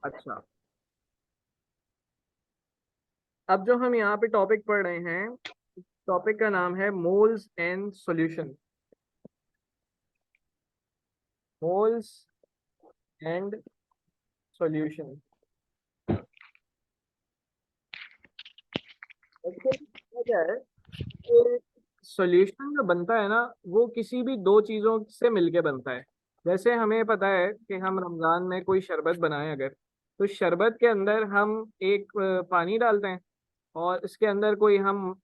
अच्छा, अब जो हम यहाँ पे टॉपिक पढ़ रहे हैं, टॉपिक का नाम है moles and solution. Moles and solution. Actually क्या है कि सॉल्यूशन जो बनता है ना, वो किसी भी दो चीजों से मिलके बनता है। जैसे हमें पता है कि हम रमजान में कोई शरबत बनाएं अगर, तो शरबत के अंदर हम एक पानी डालते हैं, और इसके अंदर कोई हम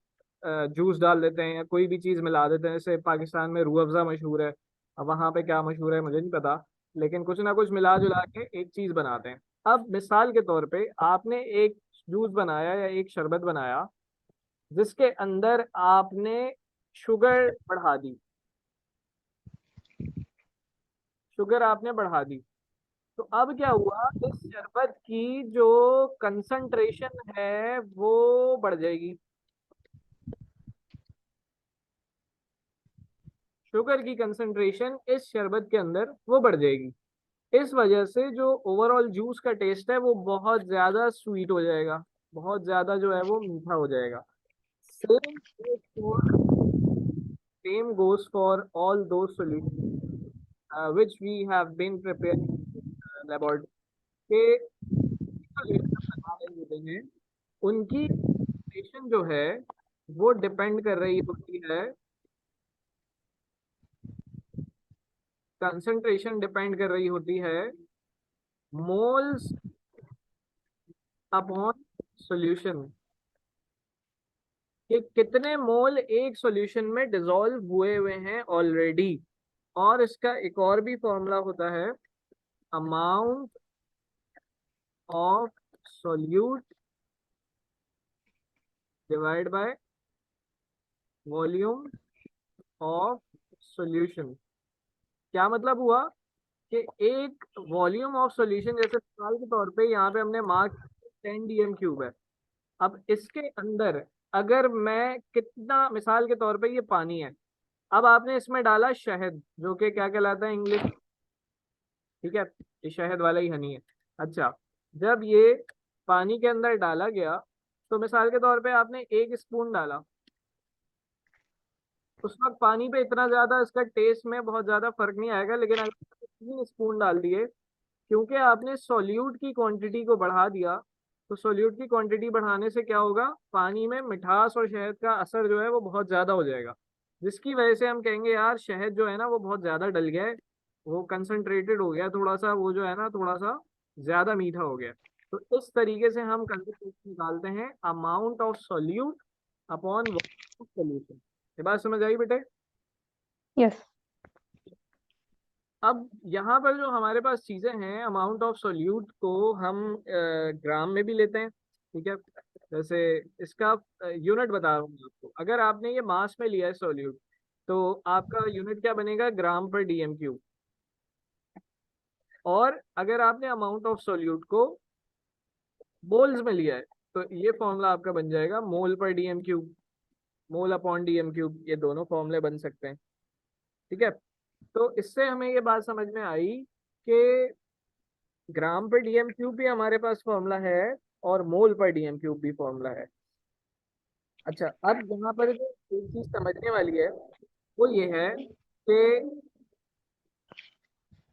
जूस डाल देते हैं या कोई भी चीज़ मिला देते हैं। जैसे पाकिस्तान में रूह अफ़ज़ा मशहूर है, अब वहाँ पे क्या मशहूर है मुझे नहीं पता, लेकिन कुछ ना कुछ मिला जुला के एक चीज़ बनाते हैं। अब मिसाल के तौर पे आपने एक जूस बनाया या एक शरबत बनाया जिसके अंदर आपने शुगर बढ़ा दी, शुगर आपने बढ़ा दी। तो अब क्या हुआ, इस शरबत की जो कंसंट्रेशन है वो बढ़ जाएगी। शुगर की कंसंट्रेशन इस शरबत के अंदर वो बढ़ जाएगी। इस वजह से जो ओवरऑल जूस का टेस्ट है वो बहुत ज्यादा स्वीट हो जाएगा, बहुत ज्यादा जो है वो मीठा हो जाएगा। Same same goes for all those solution which we have been prepared laboratory के solution बना रहे होते हैं। उनकी concentration जो है वो डिपेंड कर रही होती है, कंसंट्रेशन डिपेंड कर रही होती है मोल्स अपॉन सॉल्यूशन, कि कितने मोल एक सॉल्यूशन में डिसॉल्व हुए हुए हैं ऑलरेडी। और इसका एक और भी फॉर्मूला होता है, amount of solute divide by volume of solution. क्या मतलब हुआ कि एक वॉल्यूम ऑफ सॉल्यूशन, जैसे मिसाल के तौर पे यहाँ पे हमने मार्क 10 dm³ है। अब इसके अंदर अगर मैं कितना, मिसाल के तौर पे ये पानी है, अब आपने इसमें डाला शहद जो कि क्या कहलाता है इंग्लिश, ठीक है, ये शहद वाला ही हनी है। अच्छा, जब ये पानी के अंदर डाला गया तो मिसाल के तौर पे आपने 1 स्पून डाला, उस वक्त पानी पे इतना ज्यादा इसका टेस्ट में बहुत ज्यादा फर्क नहीं आएगा। लेकिन अगर 3 स्पून डाल दिए, क्योंकि आपने सॉल्यूट की क्वांटिटी को बढ़ा दिया, तो सॉल्यूट की क्वांटिटी बढ़ाने से क्या होगा, पानी में मिठास और शहद का असर जो है वो बहुत ज्यादा हो जाएगा, जिसकी वजह से हम कहेंगे यार शहद जो है ना वो बहुत ज्यादा डल गया है, वो कंसंट्रेटेड हो गया थोड़ा सा, वो जो है ना थोड़ा सा ज्यादा मीठा हो गया। तो इस तरीके से हम कंसंट्रेशन निकालते हैं, amount of solute upon solution. ये बात समझ आई बेटे? यस। अब यहाँ पर जो हमारे पास चीजें हैं, अमाउंट ऑफ सोल्यूट को हम ग्राम में भी लेते हैं, ठीक है। जैसे इसका यूनिट बता रहा हूँ मैं आपको। अगर आपने ये मास में लिया है सोल्यूट, तो आपका यूनिट क्या बनेगा, ग्राम पर dm³। और अगर आपने अमाउंट ऑफ सोल्यूट को मोल्स में लिया है, तो ये फॉर्मूला आपका बन जाएगा मोल पर dm³, मोल अपॉन dm³। ये दोनों फॉर्मूले बन सकते हैं, ठीक है। तो इससे हमें ये बात समझ में आई कि ग्राम पर dm³ भी हमारे पास फॉर्मूला है और मोल पर dm³ भी फॉर्मूला है। अच्छा, अब यहाँ पर जो एक चीज समझने वाली है वो ये है कि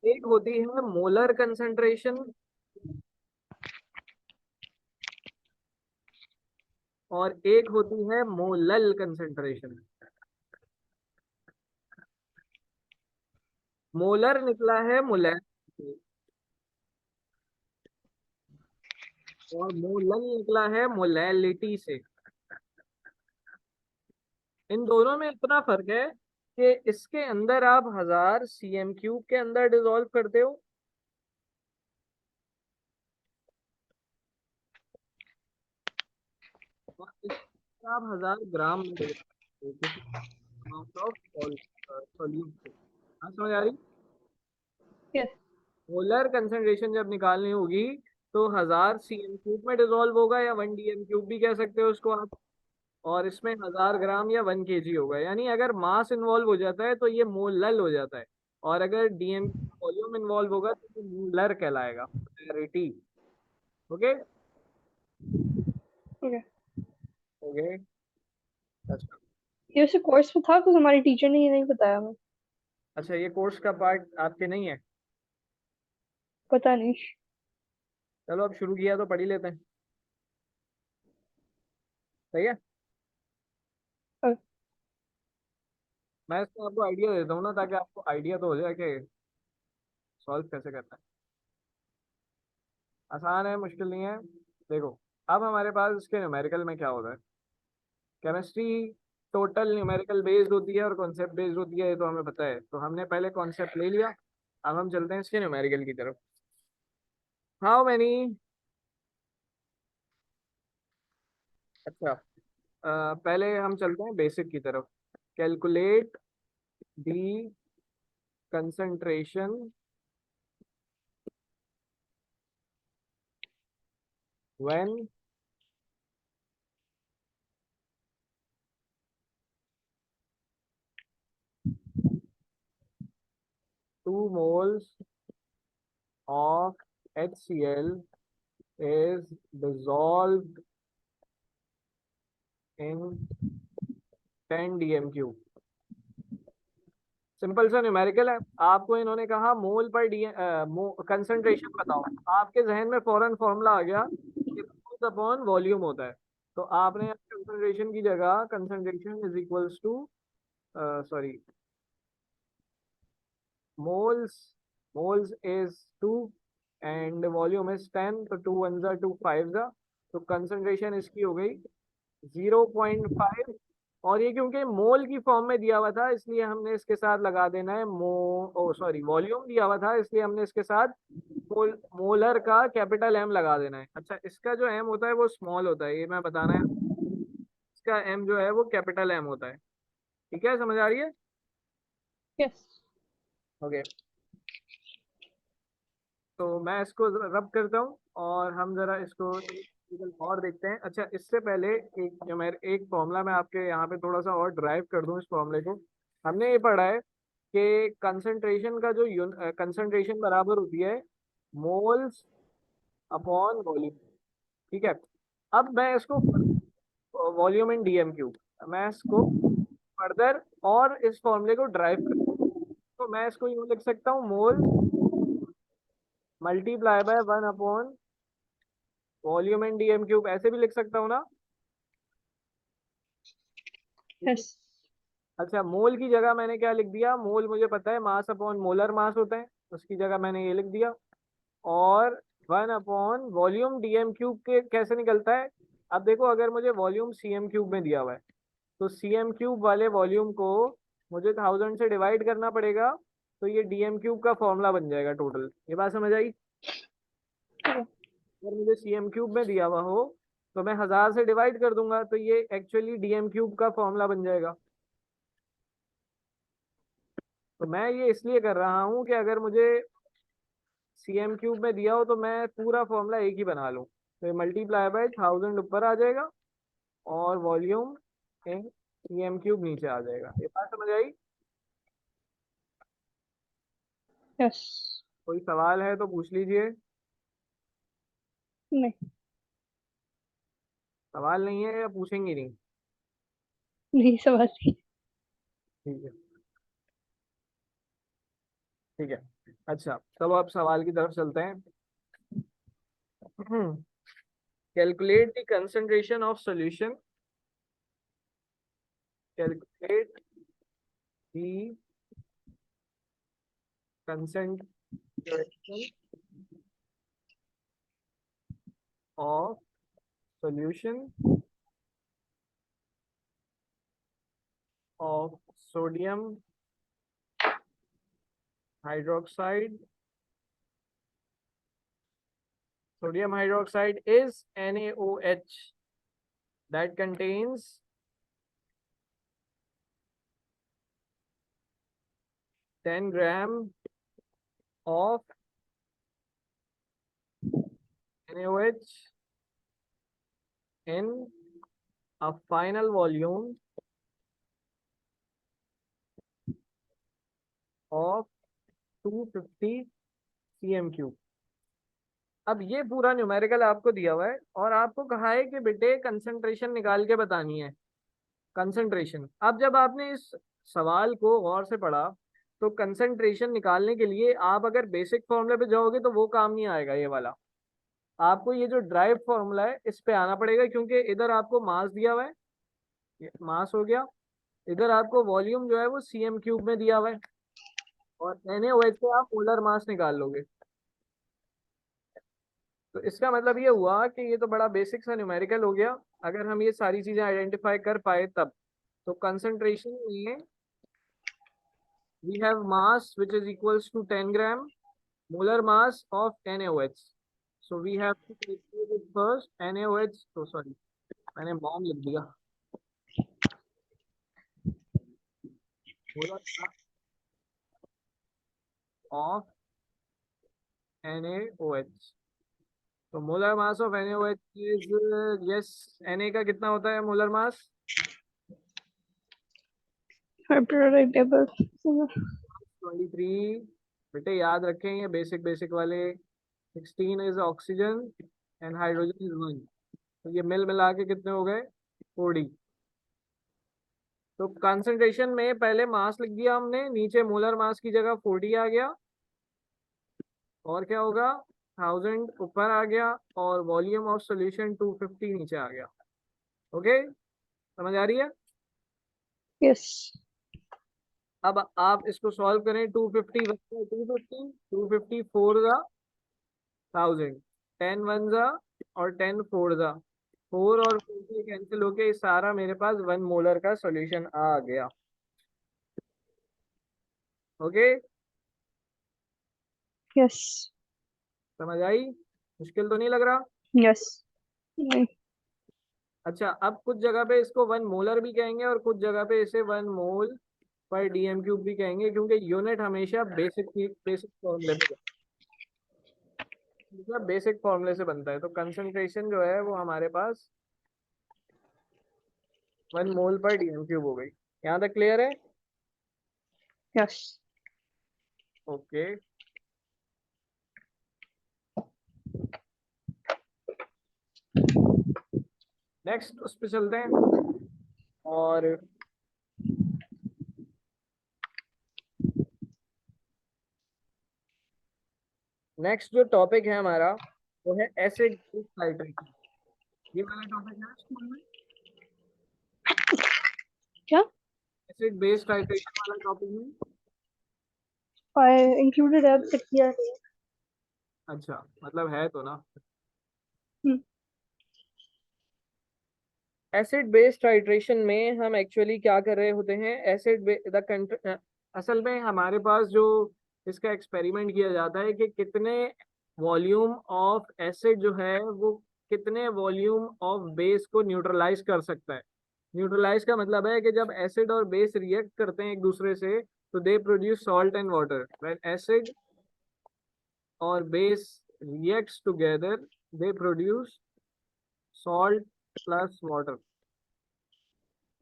एक होती है मोलर कंसंट्रेशन और एक होती है मोलल कंसंट्रेशन। मोलर निकला है मोलैर से, और मोलल निकला है मोलैलिटी से। इन दोनों में इतना फर्क है कि इसके अंदर आप 1000 cm³ के अंदर डिसॉल्व करते हो, और इसके आप 1000 ग्राम में डिसॉल्व करते हो अमाउंट ऑफ सॉल्यूट से। हाँ, समझ आ रही? यस। मोलर कंसंट्रेशन जब निकालनी होगी तो 1000 cm³ में डिसॉल्व होगा, या 1 dm³ भी कह सकते हो उसको आप। और इसमें 1000 ग्राम या 1 kg होगा, यानी अगर मास इन्वॉल्व हो जाता है तो ये मोलल हो जाता है, और अगर डीएम वॉल्यूम इन्वॉल्व होगा तो ये मोलर कहलाएगा, मोलैरिटी। Okay okay. ओके। अच्छा ये वैसे कोर्स में था कुछ, हमारी टीचर ने ये नहीं बताया हमें। अच्छा, ये कोर्स का पार्ट आपके नहीं है? पता नहीं। चलो अब शुरू किया तो पढ़ ही लेते हैं। सही है। अ, मैं इसको आपको आइडिया देता हूँ ना, ताकि आपको आइडिया तो हो जाए कि सॉल्व कैसे करना है। आसान है, मुश्किल नहीं है। देखो, अब हमारे पास इसके न्यूमेरिकल में क्या होता है। केमिस्ट्री टोटल न्यूमेरिकल बेस्ड होती है और कॉन्सेप्ट बेस्ड होती है, ये तो हमें पता है। तो हमने पहले कॉन्सेप्ट ले लिया, अब हम चलते हैं इसके न्यूमेरिकल की तरफ। How many. अच्छा, पहले हम चलते हैं बेसिक की तरफ। Calculate the concentration when 2 moles of HCl is dissolved in 10 dm cube। Simple सा न्यूमेरिकल है। आपको इन्होंने कहा मोल पर डी कंसंट्रेशन बताओ। आपके जहन में फौरन फॉर्मूला आ गया कि मोल्स अपॉन वॉल्यूम होता है। तो आपने कंसंट्रेशन की जगह concentration is equals to, sorry, moles moles is 2 and volume is 10, तो 2 1 जा 2 5 जा, तो कंसंट्रेशन इसकी हो गई 0.5। और ये क्योंकि मोल की फॉर्म में दिया हुआ था, इसलिए हमने इसके साथ लगा देना है ओ सॉरी, वॉल्यूम दिया हुआ था इसलिए हमने इसके साथ मोलर का कैपिटल एम लगा देना है। अच्छा, इसका जो एम होता है वो स्मॉल होता है, ये मैं बताना है। इसका एम जो है वो कैपिटल एम होता है। ठीक है, समझ आ रही है? यस। ओके। तो मैं इसको रब करता हूँ और हम जरा इसको एक example और देखते हैं। अच्छा, इससे पहले एक फॉर्मूला मैं आपके यहाँ पे थोड़ा सा और ड्राइव कर दूँ इस फॉर्मूले को। हमने ये पढ़ा है कि कंसंट्रेशन का जो कंसंट्रेशन बराबर होती है मोल्स अपॉन वॉल्यूम। ठीक है। अब मैं इसको वॉल्यूम इन डीएम क्यूब, मैं इसको फर्दर और इस फॉर्मूले को ड्राइव कर, तो मैं इसको यूँ लिख सकता हूँ, mole multiply by 1 upon volume in dm cube, ऐसे भी लिख सकता हूँ ना। यस। अच्छा, मोल की जगह मैंने क्या लिख दिया, मोल मुझे पता है मास अपॉन मोलर मास होता है, उसकी जगह मैंने ये लिख दिया। और 1 अपॉन वॉल्यूम डीएम क्यूब के कैसे निकलता है। अब देखो, अगर मुझे वॉल्यूम सीएम क्यूब में दिया हुआ है, तो सीएम क्यूब वाले वॉल्यूम को मुझे 1000 से डिवाइड करना पड़ेगा, तो ये डीएम क्यूब का फॉर्मूला बन जाएगा टोटल। ये बात समझ आई? अगर मुझे सीएम क्यूब में दिया हुआ हो तो मैं 1000 से डिवाइड कर दूंगा, तो ये एक्चुअली डीएम क्यूब का फॉर्मूला बन जाएगा। तो मैं ये इसलिए कर रहा हूँ कि अगर मुझे सीएम क्यूब में दिया हो तो मैं पूरा फॉर्मूला एक ही बना लूँ। तो ये मल्टीप्लाई बाय 1000 ऊपर आ जाएगा और वॉल्यूम इन सीएम क्यूब नीचे आ जाएगा। ये बात समझ आई? यस। कोई सवाल है तो पूछ लीजिए। नहीं। सवाल नहीं है या पूछेंगे नहीं? नहीं सवाल नहीं। ठीक है, ठीक है। अच्छा, चलो अब सवाल की तरफ चलते हैं। Calculate the concentration of solution. Calculate the concentration of solution of sodium hydroxide. Sodium hydroxide is NaOH that contains 10 gram of NaOH in a final volume of 250 cm cube। अब ये पूरा न्यूमेरिकल आपको दिया हुआ है और आपको कहा है कि बेटे कंसंट्रेशन निकाल के बतानी है। कंसंट्रेशन, अब जब आपने इस सवाल को गौर से पढ़ा तो कंसंट्रेशन निकालने के लिए आप अगर बेसिक फॉर्मूले पे जाओगे तो वो काम नहीं आएगा ये वाला। आपको ये जो ड्राइव फॉर्मूला है इस पे आना पड़ेगा, क्योंकि इधर आपको मास दिया हुआ है, ये मास हो गया। इधर आपको वॉल्यूम जो है वो cm³ में दिया हुआ है, और NaOH से आप मोलर मास निकाल लोगे। तो इसका मतलब ये हुआ कि ये तो बड़ा बेसिक सा न्यूमेरिकल हो गया। अगर हम ये सारी चीजें आइडेंटिफाई कर पाए तब तो कंसंट्रेशन में we have mass which is equals to 10 gram, molar mass of NaOH. So we have to calculate it first. NaOH, so sorry, मैंने बॉम्ब लिख दिया। molar mass of NaOH, तो molar mass of NaOH is, yes, Na का कितना होता है molar mass? periodic table 23। बेटे याद रखें ये बेसिक बेसिक वाले। 16 is oxygen and hydrogen is 1, तो ये मिल मिला के कितने हो गए? 40। तो कंसंट्रेशन में पहले मास लिख दिया हमने, नीचे मोलर मास की जगह 40 आ गया, और क्या होगा 1000 ऊपर आ गया, और वॉल्यूम ऑफ सॉल्यूशन 250 नीचे आ गया। ओके, समझ आ रही है? yes अब आप इसको सॉल्व करें। 250 250 250 4 जा 1000, 10 1 जा और 10 4 जा 4, और 40 कैंसिल होके सारा मेरे पास 1 मोलर का सॉल्यूशन आ गया। ओके, yes समझ आई? मुश्किल तो नहीं लग रहा? yes नहीं अच्छा, अब कुछ जगह पे इसको 1 मोलर भी कहेंगे और कुछ जगह पे इसे 1 मोल पर DM³ भी कहेंगे, क्योंकि यूनिट हमेशा बेसिक फॉर्मूले पे, मतलब बेसिक फॉर्मूले से बनता है। तो कंसंट्रेशन जो है वो हमारे पास 1 मोल पर DM³ हो गई। यहाँ तक क्लियर है? yes ओके, नेक्स्ट उस पे चलते हैं। और नेक्स्ट जो टॉपिक है हमारा वो है एसिड टाइट्रेशन। ये वाला टॉपिक है स्कूल में, क्या एसिड बेस टाइट्रेशन वाला टॉपिक में। I included अब तक किया नहीं है। अच्छा, मतलब है तो ना। हम्म, एसिड बेस टाइट्रेशन में हम एक्चुअली क्या कर रहे होते हैं? असल में हमारे पास जो इसका एक्सपेरिमेंट किया जाता है कि कितने वॉल्यूम ऑफ एसिड जो है वो कितने वॉल्यूम ऑफ बेस को न्यूट्रलाइज कर सकता है। न्यूट्रलाइज का मतलब है कि जब एसिड और बेस रिएक्ट करते हैं एक दूसरे से तो they produce salt and water. When acid और base reacts together they produce salt plus water.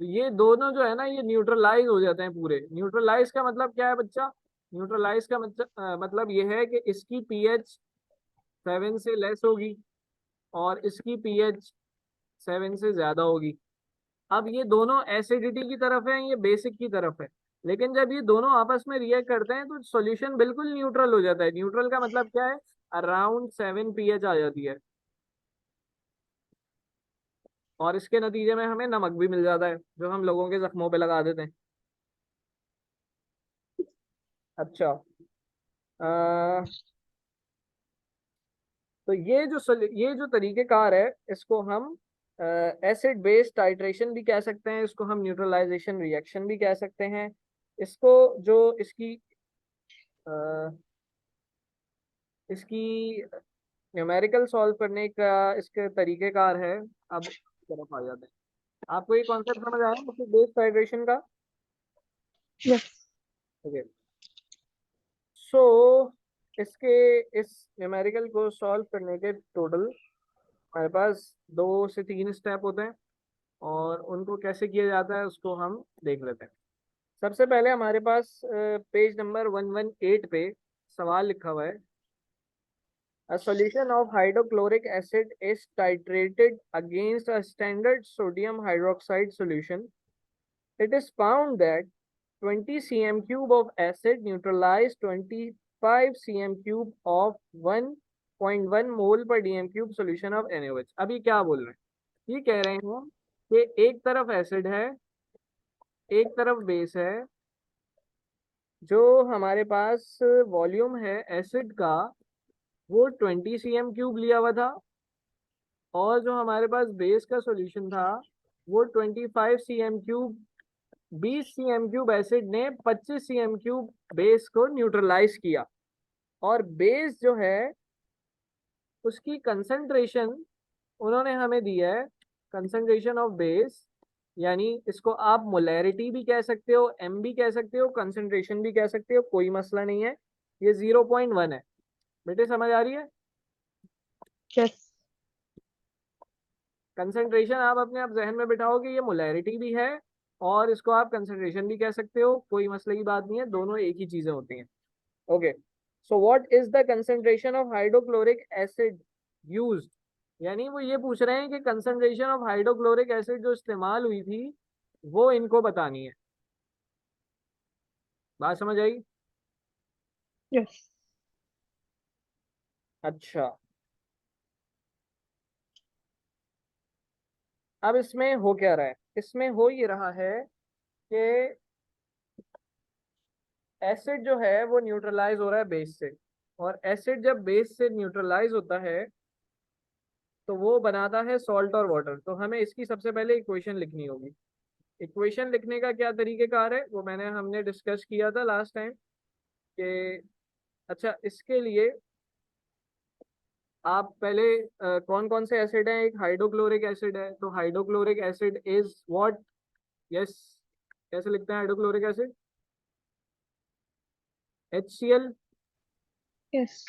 तो ये दोनों जो है ना ये न्यूट्रलाइज हो जाते हैं पूरे। न्यूट्रलाइज का मतलब क्या है बच्चा? न्यूट्रलाइज का मतलब ये है कि इसकी पीएच 7 से लेस होगी और इसकी पीएच 7 से ज्यादा होगी। अब ये दोनों एसिडिटी की तरफ है, ये बेसिक की तरफ है, लेकिन जब ये दोनों आपस में रिएक्ट करते हैं तो सॉल्यूशन बिल्कुल न्यूट्रल हो जाता है। न्यूट्रल का मतलब क्या है? अराउंड 7 पीएच आ जाती है, और इसके नतीजे में हमें नमक भी मिल जाता है जो हम लोगों के जख्मों पे लगा देते हैं। अच्छा, अ, तो ये जो तरीकेकार है इसको हम एसिड बेस टाइट्रेशन भी कह सकते हैं, इसको हम न्यूट्रलाइजेशन रिएक्शन भी कह सकते हैं। इसको जो अ, इसकी न्यूमेरिकल सॉल्व करने का इसके तरीकेकार है। अब तरफ आ जाते हैं। आपको ये कॉन्सेप्ट समझ आया एसिड बेस टाइट्रेशन का? yes ओके, सो इसके इस न्यूमेरिकल को सॉल्व करने के टोटल हमारे पास 2 से 3 स्टेप होते हैं, और उनको कैसे किया जाता है उसको हम देख लेते हैं। सबसे पहले हमारे पास पेज नंबर 118 पे सवाल लिखा हुआ है। A solution of hydrochloric acid is titrated against a standard sodium hydroxide solution. It is found that 20 cm cube of acid neutralize 25 cm cube of 1.1 mole per dm cube solution of NaOH. अभी क्या बोल रहे हैं? ये कह रहे हैं कि एक तरफ एसिड है, एक तरफ बेस है। जो हमारे पास वॉल्यूम है एसिड का वो 20 cm क्यूब लिया हुआ था, और जो हमारे पास बेस का सॉल्यूशन था वो 25 cm cube. 20 cm cube acid ने 25 cm क्यूब बेस को न्यूट्रलाइज किया, और बेस जो है उसकी कंसंट्रेशन उन्होंने हमें दी है, कंसंट्रेशन ऑफ बेस, यानी इसको आप मोलैरिटी भी कह सकते हो, एम भी कह सकते हो, कंसंट्रेशन भी कह सकते हो, कोई मसला नहीं है। ये 0.1 है। बेटे समझ आ रही है? यस। कंसंट्रेशन आप अपने आप जहन में बिठाओगे, ये मोलैरिटी भी है और इसको आप कंसंट्रेशन भी कह सकते हो, कोई मसले की बात नहीं है, दोनों एक ही चीजें होती हैं। Okay, so what is the concentration of hydrochloric acid used? यानी वो ये पूछ रहे हैं कि कंसंट्रेशन ऑफ हाइड्रोक्लोरिक एसिड जो इस्तेमाल हुई थी वो इनको बतानी है। बात समझ आई? यस। अच्छा, अब इसमें हो क्या रहा है? इसमें हो ये रहा है कि एसिड जो है वो न्यूट्रलाइज हो रहा है बेस से, और एसिड जब बेस से न्यूट्रलाइज होता है तो वो बनाता है सॉल्ट और वाटर। तो हमें इसकी सबसे पहले इक्वेशन लिखनी होगी। इक्वेशन लिखने का क्या तरीकेकार है वो हमने डिस्कस किया था लास्ट टाइम कि अच्छा, इसके लिए आप पहले कौन कौन से एसिड हैं? एक हाइड्रोक्लोरिक एसिड है, तो hydrochloric acid is what? Yes, कैसे लिखते हैं हाइड्रोक्लोरिक एसिड? HCl। यस।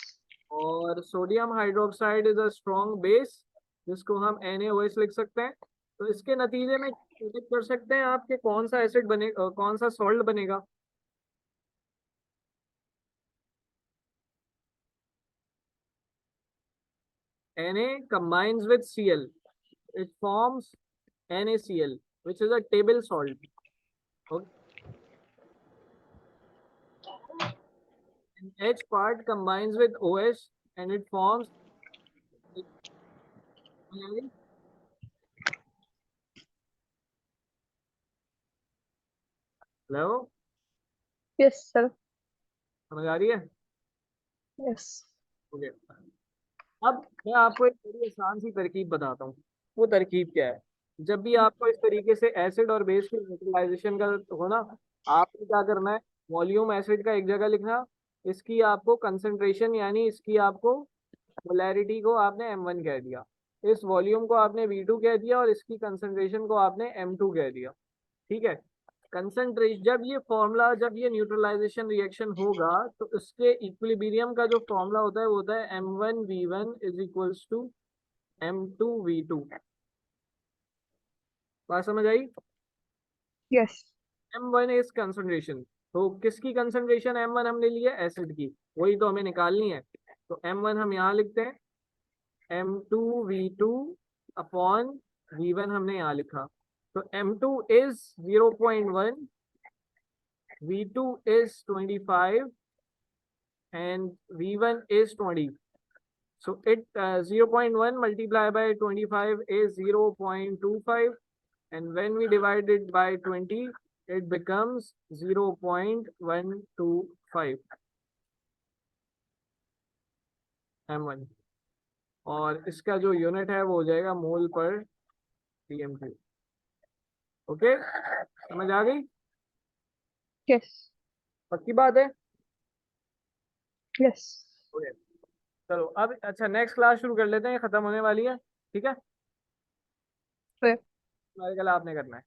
और sodium hydroxide is a strong base जिसको हम NaOH लिख सकते हैं। तो इसके नतीजे में प्रेडिक्ट कर सकते हैं आप कि कौन सा एसिड बने, कौन सा सॉल्ट बनेगा। Na combines with Cl, it forms NaCl, which is a table salt. Okay. And H part combines with OH and it forms. Hello, yes sir. समझ आ रही है? यस। ओके, अब मैं आपको एक बड़ी आसान सी तरकीब बताता हूँ। वो तरकीब क्या है? जब भी आपको इस तरीके से एसिड और बेस की न्यूट्रलाइजेशन का हो ना, आपको क्या करना है? वॉल्यूम एसिड का एक जगह लिखना, इसकी आपको कंसंट्रेशन यानी इसकी आपको मोलैरिटी को आपने M1 कह दिया, इस वॉल्यूम को आपने V2 कह दिया, और इसकी कंसंट्रेशन को आपने M2 कह दिया। ठीक है? कंसंट्रेशन जब ये न्यूट्रलाइजेशन रिएक्शन होगा तो उसके इक्विलिब्रियम का जो फॉर्मूला होता है वो होता है M1V1 is equals to M2V2। बात समझ आई? यस। M1 इज कंसंट्रेशन, तो किसकी कंसंट्रेशन M1 हमने लिया? एसिड की, वही तो हमें निकालनी है। तो M1 हम यहाँ लिखते हैं, M2V2 अपॉन V1 हमने यहाँ लिखा। तो M2 is 0.1, V2 is 25 and V1 is 20. So it 0.1 multiplied by 25 is 0.25, and when we divide it by 20 it becomes 0.125 M1, और इसका जो यूनिट है वो हो जाएगा मोल पर dm3। ओके, समझ आ गई? यस। पक्की बात है? यस। ओके, चलो अब अच्छा नेक्स्ट क्लास शुरू कर लेते हैं, खत्म होने वाली है। ठीक है, फिर हमारे कल आपने करना है।